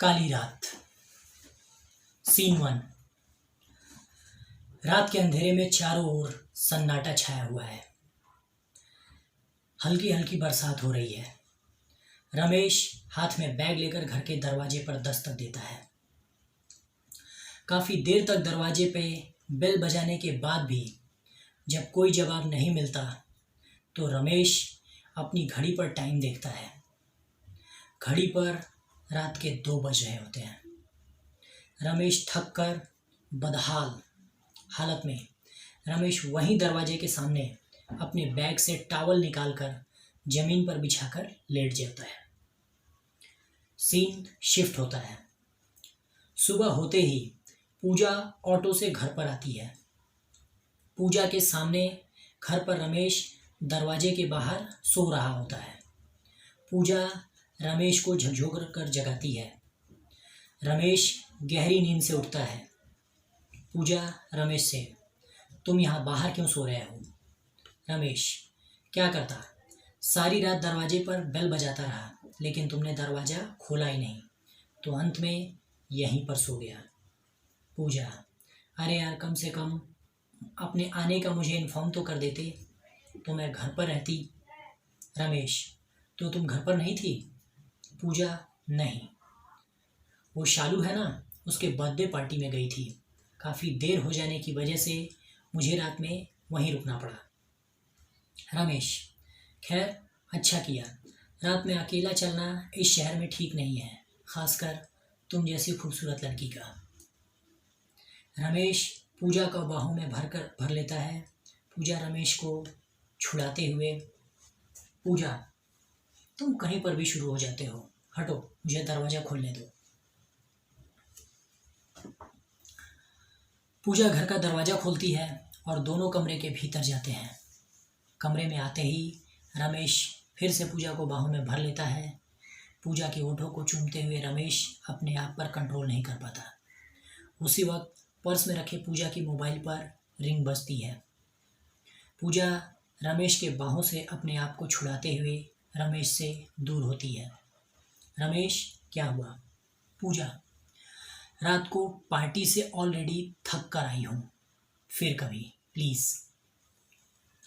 काली रात। सीन 1। रात के अंधेरे में चारों ओर सन्नाटा छाया हुआ है। हल्की हल्की बरसात हो रही है। रमेश हाथ में बैग लेकर घर के दरवाजे पर दस्तक देता है। काफी देर तक दरवाजे पे बेल बजाने के बाद भी जब कोई जवाब नहीं मिलता तो रमेश अपनी घड़ी पर टाइम देखता है। घड़ी पर रात के 2 बज रहे होते हैं। रमेश थक कर बदहाल हालत में रमेश वहीं दरवाजे के सामने अपने बैग से टॉवल निकालकर जमीन पर बिछाकर लेट जाता है। सीन शिफ्ट होता है। सुबह होते ही पूजा ऑटो से घर पर आती है। पूजा के सामने घर पर रमेश दरवाजे के बाहर सो रहा होता है। पूजा रमेश को झकझोर कर जगाती है। रमेश गहरी नींद से उठता है। पूजा रमेश से, तुम यहाँ बाहर क्यों सो रहे हो? रमेश, क्या करता, सारी रात दरवाजे पर बेल बजाता रहा लेकिन तुमने दरवाज़ा खोला ही नहीं तो अंत में यहीं पर सो गया। पूजा, अरे यार, कम से कम अपने आने का मुझे इन्फॉर्म तो कर देते तो मैं घर पर रहती। रमेश, तो तुम घर पर नहीं थी? पूजा, नहीं, वो शालू है ना, उसके बर्थडे पार्टी में गई थी। काफ़ी देर हो जाने की वजह से मुझे रात में वहीं रुकना पड़ा। रमेश, खैर अच्छा किया, रात में अकेला चलना इस शहर में ठीक नहीं है, खासकर तुम जैसी खूबसूरत लड़की का। रमेश पूजा को बाहों में भर लेता है। पूजा रमेश को छुड़ाते हुए, पूजा, तुम कहीं पर भी शुरू हो जाते हो, हटो, मुझे दरवाज़ा खोलने दो। पूजा घर का दरवाज़ा खोलती है और दोनों कमरे के भीतर जाते हैं। कमरे में आते ही रमेश फिर से पूजा को बाहों में भर लेता है। पूजा के होठों को चूमते हुए रमेश अपने आप पर कंट्रोल नहीं कर पाता। उसी वक्त पर्स में रखे पूजा की मोबाइल पर रिंग बजती है। पूजा रमेश के बाहों से अपने आप को छुड़ाते हुए रमेश से दूर होती है। रमेश, क्या हुआ? पूजा, रात को पार्टी से ऑलरेडी थक कर आई हूँ, फिर कभी प्लीज़।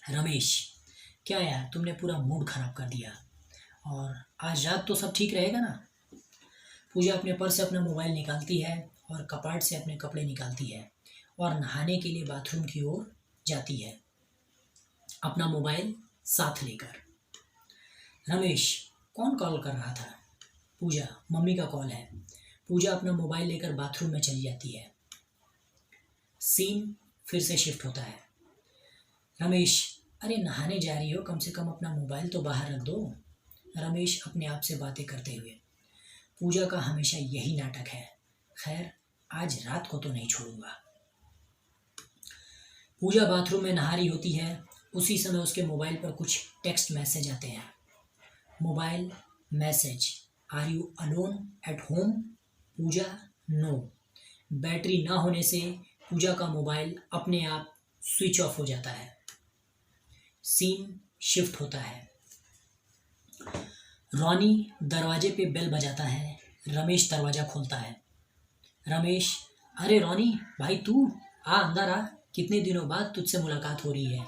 रमेश, क्या यार, तुमने पूरा मूड खराब कर दिया, और आज रात तो सब ठीक रहेगा ना? पूजा अपने पर्स से अपना मोबाइल निकालती है और कपाट से अपने कपड़े निकालती है और नहाने के लिए बाथरूम की ओर जाती है, अपना मोबाइल साथ लेकर। रमेश, कौन कॉल कर रहा था? पूजा, मम्मी का कॉल है। पूजा अपना मोबाइल लेकर बाथरूम में चली जाती है। सीन फिर से शिफ्ट होता है। रमेश, अरे नहाने जा रही हो, कम से कम अपना मोबाइल तो बाहर रख दो। रमेश अपने आप से बातें करते हुए, पूजा का हमेशा यही नाटक है, खैर आज रात को तो नहीं छोड़ूंगा। पूजा बाथरूम में नहा रही होती है। उसी समय उसके मोबाइल पर कुछ टेक्स्ट मैसेज आते हैं। Mobile message, are you alone at home? Pooja, no. Battery ना होने से पूजा का मोबाइल अपने आप स्विच ऑफ हो जाता है। सीन शिफ्ट होता है। रॉनी दरवाजे पे बेल बजाता है। रमेश दरवाज़ा खोलता है। रमेश, अरे रॉनी भाई, तू आ, अंदर आ, कितने दिनों बाद तुझसे मुलाकात हो रही है।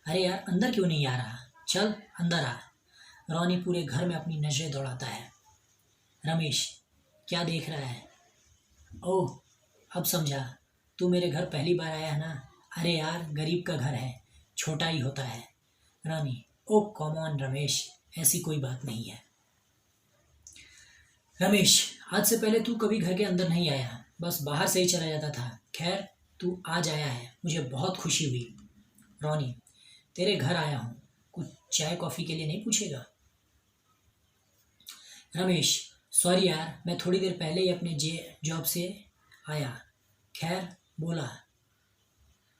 अरे यार, अंदर क्यों नहीं आ रहा? चल अंदर आ। रॉनी पूरे घर में अपनी नजरें दौड़ाता है। रमेश, क्या देख रहा है? ओह, अब समझा, तू मेरे घर पहली बार आया है ना? अरे यार, गरीब का घर है, छोटा ही होता है। Ronnie, oh com on Ramesh, ऐसी कोई बात नहीं है। रमेश, आज से पहले तू कभी घर के अंदर नहीं आया, बस बाहर से ही चला जाता था। खैर तू आज आया है, मुझे बहुत खुशी हुई। रॉनी, तेरे घर आया हूँ, कुछ चाय कॉफ़ी के लिए नहीं पूछेगा? रमेश, सॉरी यार, मैं थोड़ी देर पहले ही अपने जॉब से आया। खैर बोला,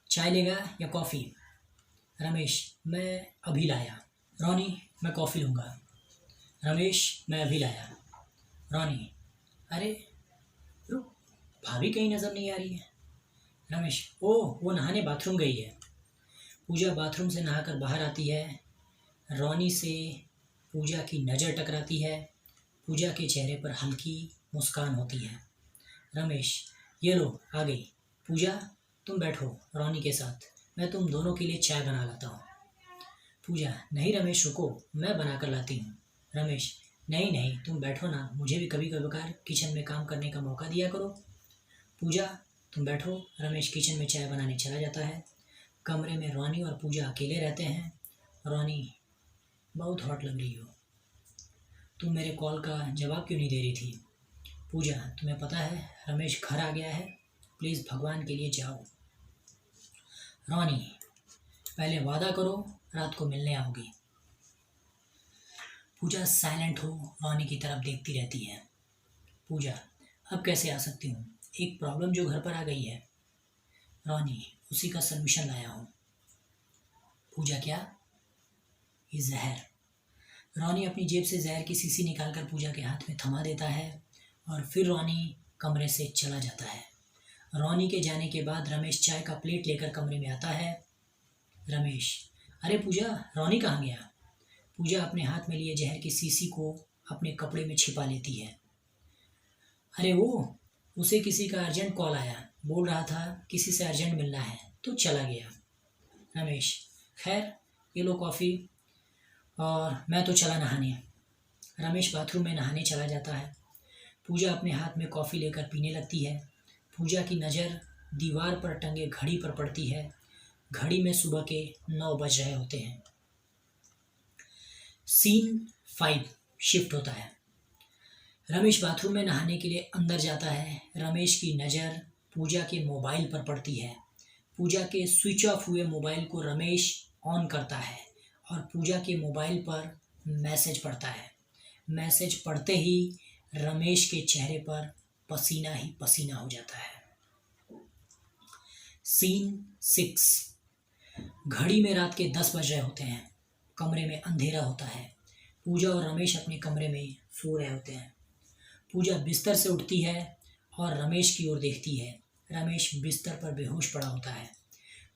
चाय लेगा या कॉफ़ी? रमेश, मैं अभी लाया। रॉनी, मैं कॉफ़ी लूँगा। रमेश, मैं अभी लाया। रॉनी, अरे रुक, भाभी कहीं नज़र नहीं आ रही है। रमेश, ओह वो नहाने बाथरूम गई है। पूजा बाथरूम से नहाकर बाहर आती है। रॉनी से पूजा की नज़र टकराती है। पूजा के चेहरे पर हल्की मुस्कान होती है। रमेश, ये लो आ गई। पूजा, तुम बैठो रोनी के साथ, मैं तुम दोनों के लिए चाय बना लाता हूँ। पूजा, नहीं रमेश रुको, मैं बना कर लाती हूँ। रमेश, नहीं नहीं तुम बैठो ना, मुझे भी कभी कभार किचन में काम करने का मौका दिया करो। पूजा, तुम बैठो। रमेश किचन में चाय बनाने चला जाता है। कमरे में रोनी और पूजा अकेले रहते हैं। रोनी, बहुत हॉट लग रही हो, तुम मेरे कॉल का जवाब क्यों नहीं दे रही थी? पूजा, तुम्हें पता है रमेश घर आ गया है, प्लीज़ भगवान के लिए जाओ। रोनी, पहले वादा करो रात को मिलने आओगी। पूजा साइलेंट हो रोनी की तरफ देखती रहती है। पूजा, अब कैसे आ सकती हूँ, एक प्रॉब्लम जो घर पर आ गई है। रोनी, उसी का सलूशन लाया हूँ। पूजा, क्या? ये जहर। रोनी अपनी जेब से जहर की शीशी निकालकर पूजा के हाथ में थमा देता है और फिर रोनी कमरे से चला जाता है। रोनी के जाने के बाद रमेश चाय का प्लेट लेकर कमरे में आता है। रमेश, अरे पूजा, रोनी कहाँ गया? पूजा अपने हाथ में लिए जहर की शीशी को अपने कपड़े में छिपा लेती है। अरे वो, उसे किसी का अर्जेंट कॉल आया, बोल रहा था किसी से अर्जेंट मिलना है तो चला गया। रमेश, खैर ये लो कॉफ़ी और मैं तो चला नहाने। रमेश बाथरूम में नहाने चला जाता है। पूजा अपने हाथ में कॉफ़ी लेकर पीने लगती है। पूजा की नज़र दीवार पर टंगे घड़ी पर पड़ती है। घड़ी में सुबह के 9 बज रहे होते हैं। सीन 5 शिफ्ट होता है। रमेश बाथरूम में नहाने के लिए अंदर जाता है। रमेश की नज़र पूजा के मोबाइल पर पड़ती है। पूजा के स्विच ऑफ हुए मोबाइल को रमेश ऑन करता है और पूजा के मोबाइल पर मैसेज पड़ता है। मैसेज पढ़ते ही रमेश के चेहरे पर पसीना ही पसीना हो जाता है। सीन 6 घड़ी में रात के 10 बज रहे होते हैं। कमरे में अंधेरा होता है। पूजा और रमेश अपने कमरे में सो रहे होते हैं। पूजा बिस्तर से उठती है और रमेश की ओर देखती है। रमेश बिस्तर पर बेहोश पड़ा होता है।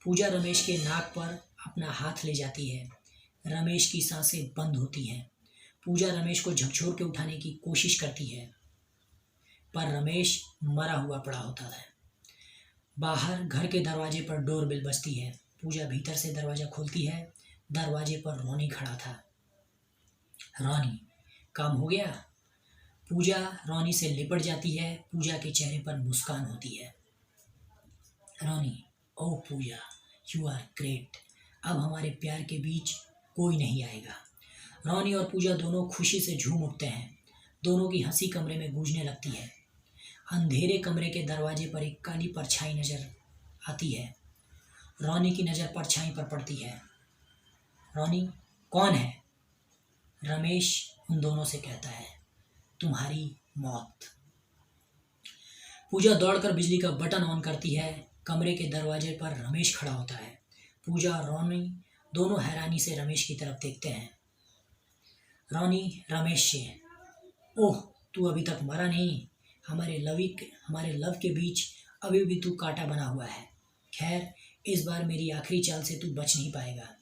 पूजा रमेश के नाक पर अपना हाथ ले जाती है। रमेश की सांसें बंद होती हैं। पूजा रमेश को झकझोर के उठाने की कोशिश करती है पर रमेश मरा हुआ पड़ा होता है। बाहर घर के दरवाजे पर डोरबेल बजती है। पूजा भीतर से दरवाज़ा खोलती है। दरवाजे पर रोनी खड़ा था। रोनी, काम हो गया? पूजा रोनी से लिपट जाती है। पूजा के चेहरे पर मुस्कान होती है। रोनी, ओह पूजा, यू आर ग्रेट, अब हमारे प्यार के बीच कोई नहीं आएगा। रोनी और पूजा दोनों खुशी से झूम उठते हैं। दोनों की हंसी कमरे में गूंजने लगती है। अंधेरे कमरे के दरवाजे पर एक काली परछाई नजर आती है। रोनी की नज़र परछाई पर पड़ती है। रोनी, कौन है? रमेश उन दोनों से कहता है, तुम्हारी मौत। पूजा दौड़कर बिजली का बटन ऑन करती है। कमरे के दरवाजे पर रमेश खड़ा होता है। पूजा और रोनी दोनों हैरानी से रमेश की तरफ देखते हैं। रोनी रमेश से, ओह तू अभी तक मरा नहीं, हमारे लव के बीच अभी भी तू कांटा बना हुआ है। खैर इस बार मेरी आखिरी चाल से तू बच नहीं पाएगा।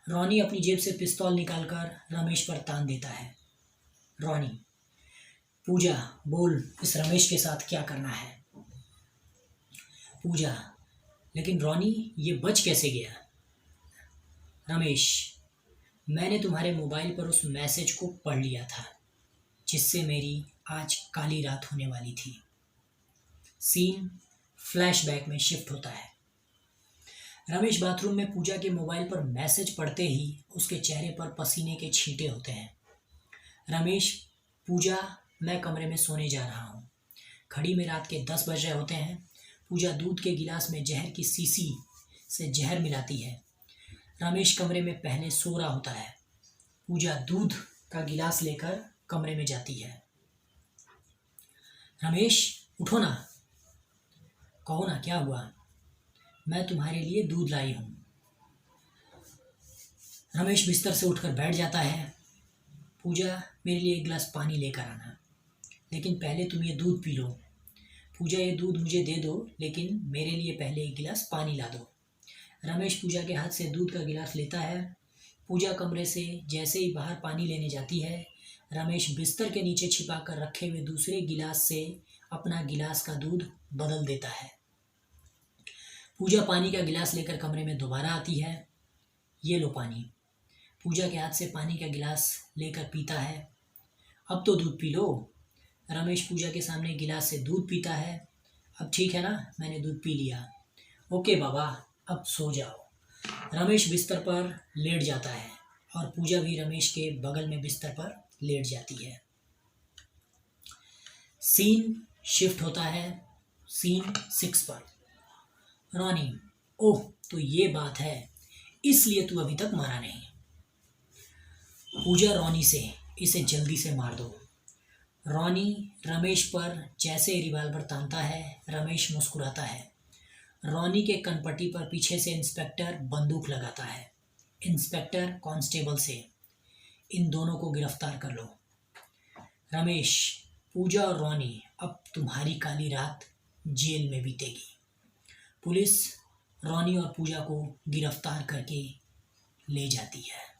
रोनी अपनी जेब से पिस्तौल निकालकर रमेश पर तान देता है। रोनी, पूजा बोल इस रमेश के साथ क्या करना है? पूजा, लेकिन रोनी ये बच कैसे गया? रमेश, मैंने तुम्हारे मोबाइल पर उस मैसेज को पढ़ लिया था जिससे मेरी आज काली रात होने वाली थी। सीन फ्लैशबैक में शिफ्ट होता है। रमेश बाथरूम में पूजा के मोबाइल पर मैसेज पढ़ते ही उसके चेहरे पर पसीने के छींटे होते हैं। रमेश, पूजा, मैं कमरे में सोने जा रहा हूँ। घड़ी में रात के 10 बज रहे होते हैं। पूजा दूध के गिलास में जहर की शीशी से जहर मिलाती है। रमेश कमरे में पहले सो रहा होता है। पूजा दूध का गिलास लेकर कमरे में जाती है। रमेश, उठो ना। कहो ना, क्या हुआ? मैं तुम्हारे लिए दूध लाई हूँ। रमेश बिस्तर से उठकर बैठ जाता है। पूजा, मेरे लिए एक गिलास पानी लेकर आना, लेकिन पहले तुम ये दूध पी लो। पूजा, ये दूध मुझे दे दो, लेकिन मेरे लिए पहले एक गिलास पानी ला दो। रमेश पूजा के हाथ से दूध का गिलास लेता है। पूजा कमरे से जैसे ही बाहर पानी लेने जाती है, रमेश बिस्तर के नीचे छिपाकर रखे हुए दूसरे गिलास से अपना गिलास का दूध बदल देता है। पूजा पानी का गिलास लेकर कमरे में दोबारा आती है। ये लो पानी। पूजा के हाथ से पानी का गिलास लेकर पीता है। अब तो दूध पी लो। रमेश पूजा के सामने गिलास से दूध पीता है। अब ठीक है ना, मैंने दूध पी लिया। ओके बाबा, अब सो जाओ। रमेश बिस्तर पर लेट जाता है और पूजा भी रमेश के बगल में बिस्तर पर लेट जाती है। सीन शिफ्ट होता है सीन 6 पर। रॉनी, ओह तो ये बात है, इसलिए तू अभी तक मारा नहीं। पूजा रॉनी से, इसे जल्दी से मार दो। रॉनी रमेश पर जैसे रिवॉल्वर तानता है, रमेश मुस्कुराता है। रॉनी के कनपट्टी पर पीछे से इंस्पेक्टर बंदूक लगाता है। इंस्पेक्टर कांस्टेबल से, इन दोनों को गिरफ्तार कर लो। रमेश, पूजा और रॉनी, अब तुम्हारी काली रात जेल में बीतेगी। पुलिस रॉनी और पूजा को गिरफ्तार करके ले जाती है।